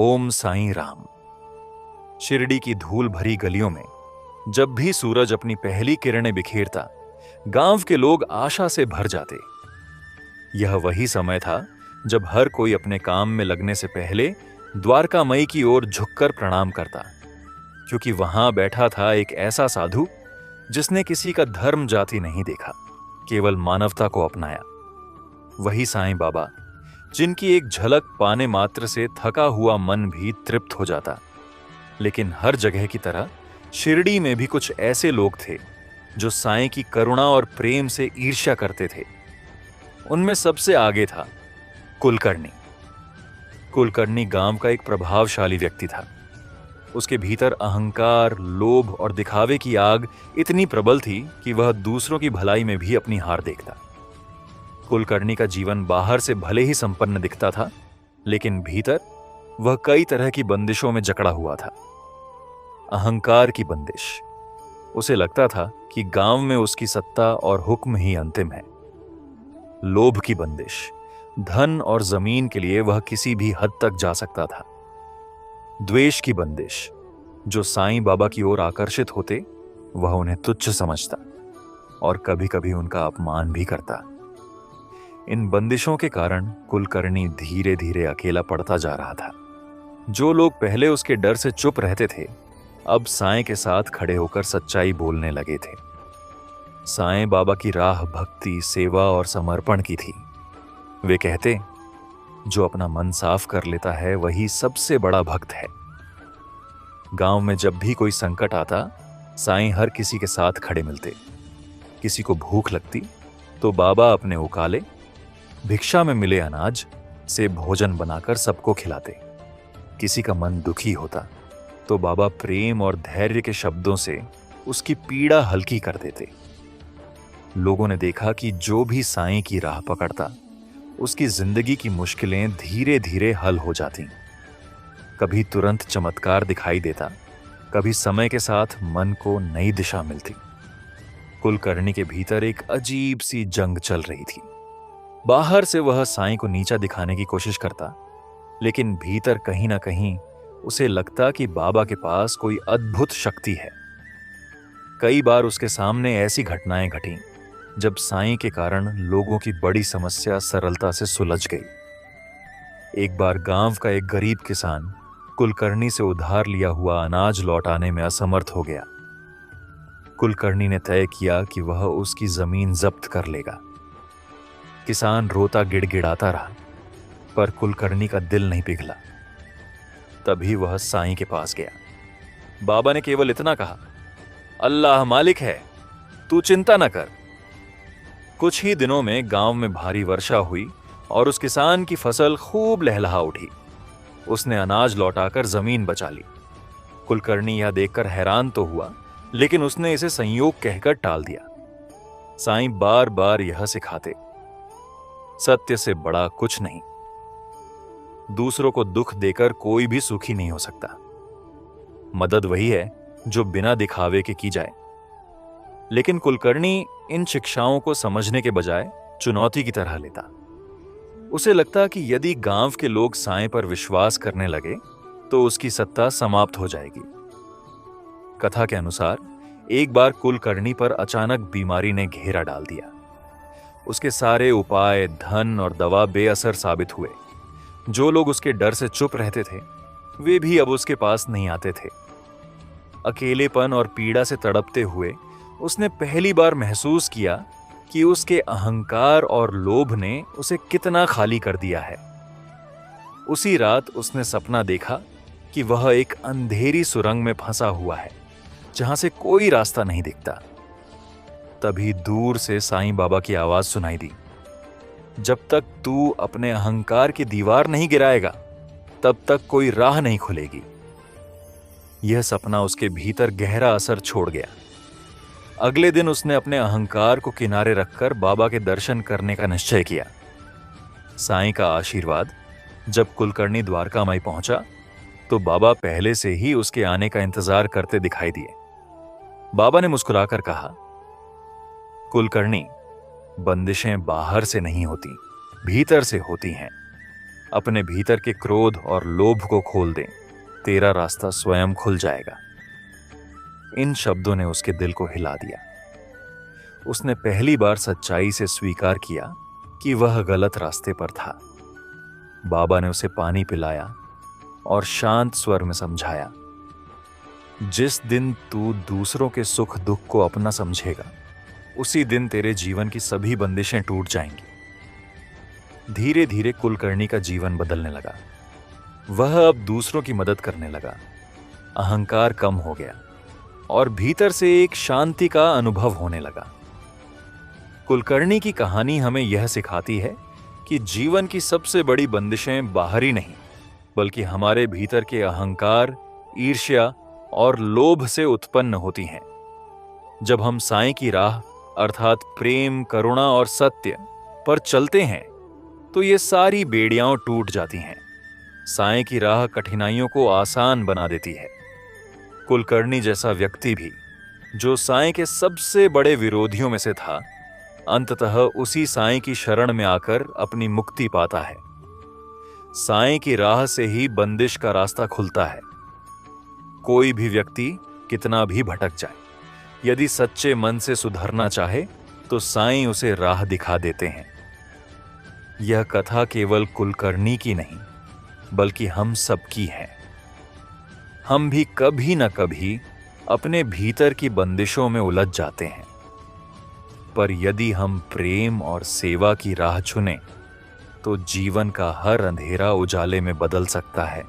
ओम साईं राम। शिरडी की धूल भरी गलियों में जब भी सूरज अपनी पहली किरणें बिखेरता, गांव के लोग आशा से भर जाते। यह वही समय था जब हर कोई अपने काम में लगने से पहले द्वारकामयी की ओर झुककर प्रणाम करता, क्योंकि वहां बैठा था एक ऐसा साधु जिसने किसी का धर्म जाति नहीं देखा, केवल मानवता को अपनाया। वही साईं बाबा, जिनकी एक झलक पाने मात्र से थका हुआ मन भी तृप्त हो जाता। लेकिन हर जगह की तरह शिरडी में भी कुछ ऐसे लोग थे जो साईं की करुणा और प्रेम से ईर्ष्या करते थे। उनमें सबसे आगे था कुलकर्णी। कुलकर्णी गांव का एक प्रभावशाली व्यक्ति था। उसके भीतर अहंकार, लोभ और दिखावे की आग इतनी प्रबल थी कि वह दूसरों की भलाई में भी अपनी हार देखता। कुलकर्णी का जीवन बाहर से भले ही संपन्न दिखता था, लेकिन भीतर वह कई तरह की बंदिशों में जकड़ा हुआ था। अहंकार की बंदिश। उसे लगता था कि गांव में उसकी सत्ता और हुक्म ही अंतिम है। लोभ की बंदिश। धन और जमीन के लिए वह किसी भी हद तक जा सकता था। द्वेष की बंदिश। जो साईं बाबा की ओर आकर्षित होते, वह उन्हें तुच्छ समझता और कभी कभी उनका अपमान भी करता। इन बंदिशों के कारण कुलकर्णी धीरे धीरे अकेला पड़ता जा रहा था। जो लोग पहले उसके डर से चुप रहते थे, अब साईं के साथ खड़े होकर सच्चाई बोलने लगे थे। साईं बाबा की राह भक्ति, सेवा और समर्पण की थी। वे कहते, जो अपना मन साफ कर लेता है वही सबसे बड़ा भक्त है। गांव में जब भी कोई संकट आता, साईं हर किसी के साथ खड़े मिलते। किसी को भूख लगती तो बाबा अपने उकाले, भिक्षा में मिले अनाज से भोजन बनाकर सबको खिलाते। किसी का मन दुखी होता तो बाबा प्रेम और धैर्य के शब्दों से उसकी पीड़ा हल्की कर देते। लोगों ने देखा कि जो भी साईं की राह पकड़ता, उसकी जिंदगी की मुश्किलें धीरे धीरे हल हो जाती। कभी तुरंत चमत्कार दिखाई देता, कभी समय के साथ मन को नई दिशा मिलती। कुलकर्णी के भीतर एक अजीब सी जंग चल रही थी। बाहर से वह साईं को नीचा दिखाने की कोशिश करता, लेकिन भीतर कहीं ना कहीं उसे लगता कि बाबा के पास कोई अद्भुत शक्ति है। कई बार उसके सामने ऐसी घटनाएं घटीं जब साईं के कारण लोगों की बड़ी समस्या सरलता से सुलझ गई। एक बार गांव का एक गरीब किसान कुलकर्णी से उधार लिया हुआ अनाज लौटाने में असमर्थ हो गया। कुलकर्णी ने तय किया कि वह उसकी जमीन जब्त कर लेगा। किसान रोता गिड़गिड़ाता रहा, पर कुलकर्णी का दिल नहीं पिघला। तभी वह साईं के पास गया। बाबा ने केवल इतना कहा, अल्लाह मालिक है, तू चिंता न कर। कुछ ही दिनों में गांव में भारी वर्षा हुई और उस किसान की फसल खूब लहलहा उठी। उसने अनाज लौटाकर जमीन बचा ली। कुलकर्णी यह देखकर हैरान तो हुआ, लेकिन उसने इसे संयोग कहकर टाल दिया। साईं बार बार यह सिखाते, सत्य से बड़ा कुछ नहीं। दूसरों को दुख देकर कोई भी सुखी नहीं हो सकता। मदद वही है जो बिना दिखावे के की जाए। लेकिन कुलकर्णी इन शिक्षाओं को समझने के बजाय चुनौती की तरह लेता। उसे लगता कि यदि गांव के लोग साईं पर विश्वास करने लगे तो उसकी सत्ता समाप्त हो जाएगी। कथा के अनुसार एक बार कुलकर्णी पर अचानक बीमारी ने घेरा डाल दिया। उसके सारे उपाय, धन और दवा बेअसर साबित हुए। जो लोग उसके डर से चुप रहते थे, वे भी अब उसके पास नहीं आते थे। अकेलेपन और पीड़ा से तड़पते हुए उसने पहली बार महसूस किया कि उसके अहंकार और लोभ ने उसे कितना खाली कर दिया है। उसी रात उसने सपना देखा कि वह एक अंधेरी सुरंग में फंसा हुआ है, जहां से कोई रास्ता नहीं दिखता। तभी दूर से साईं बाबा की आवाज सुनाई दी, जब तक तू अपने अहंकार की दीवार नहीं गिराएगा, तब तक कोई राह नहीं खुलेगी। यह सपना उसके भीतर गहरा असर छोड़ गया। अगले दिन उसने अपने अहंकार को किनारे रखकर बाबा के दर्शन करने का निश्चय किया। साईं का आशीर्वाद। जब कुलकर्णी द्वारकामाई पहुंचा तो बाबा पहले से ही उसके आने का इंतजार करते दिखाई दिए। बाबा ने मुस्कुराकर कहा, कुलकर्णी, बंदिशें बाहर से नहीं होती, भीतर से होती हैं। अपने भीतर के क्रोध और लोभ को खोल दें, तेरा रास्ता स्वयं खुल जाएगा। इन शब्दों ने उसके दिल को हिला दिया। उसने पहली बार सच्चाई से स्वीकार किया कि वह गलत रास्ते पर था। बाबा ने उसे पानी पिलाया और शांत स्वर में समझाया, जिस दिन तू दूसरों के सुख दुख को अपना समझेगा, उसी दिन तेरे जीवन की सभी बंदिशें टूट जाएंगी। धीरे धीरे कुलकर्णी का जीवन बदलने लगा। वह अब दूसरों की मदद करने लगा। अहंकार कम हो गया और भीतर से एक शांति का अनुभव होने लगा। कुलकर्णी की कहानी हमें यह सिखाती है कि जीवन की सबसे बड़ी बंदिशें बाहरी नहीं, बल्कि हमारे भीतर के अहंकार, ईर्ष्या और लोभ से उत्पन्न होती हैं। जब हम साईं की राह अर्थात प्रेम, करुणा और सत्य पर चलते हैं तो ये सारी बेड़ियां टूट जाती हैं। साईं की राह कठिनाइयों को आसान बना देती है। कुलकर्णी जैसा व्यक्ति भी, जो साईं के सबसे बड़े विरोधियों में से था, अंततः उसी साईं की शरण में आकर अपनी मुक्ति पाता है। साईं की राह से ही बंदिश का रास्ता खुलता है। कोई भी व्यक्ति कितना भी भटक जाए, यदि सच्चे मन से सुधरना चाहे तो साईं उसे राह दिखा देते हैं। यह कथा केवल कुलकर्णी की नहीं, बल्कि हम सबकी है। हम भी कभी न कभी अपने भीतर की बंदिशों में उलझ जाते हैं, पर यदि हम प्रेम और सेवा की राह चुनें तो जीवन का हर अंधेरा उजाले में बदल सकता है।